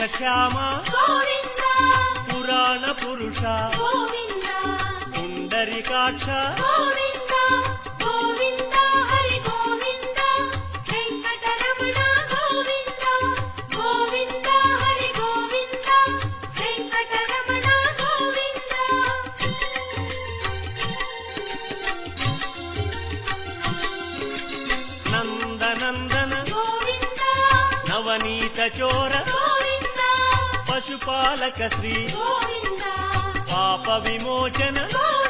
శ్యామ గోవింద పురాణ పురుష గోవింద పుండరీకాక్ష గోవింద గోవింద హరి గోవింద వెంకటరమణ గోవింద గోవింద హరి గోవింద వెంకటరమణ గోవింద నందనందన గోవింద నవనీత చోర గోవింద పశుపాలక శ్రీ గోవింద పాప విమోచన గోవింద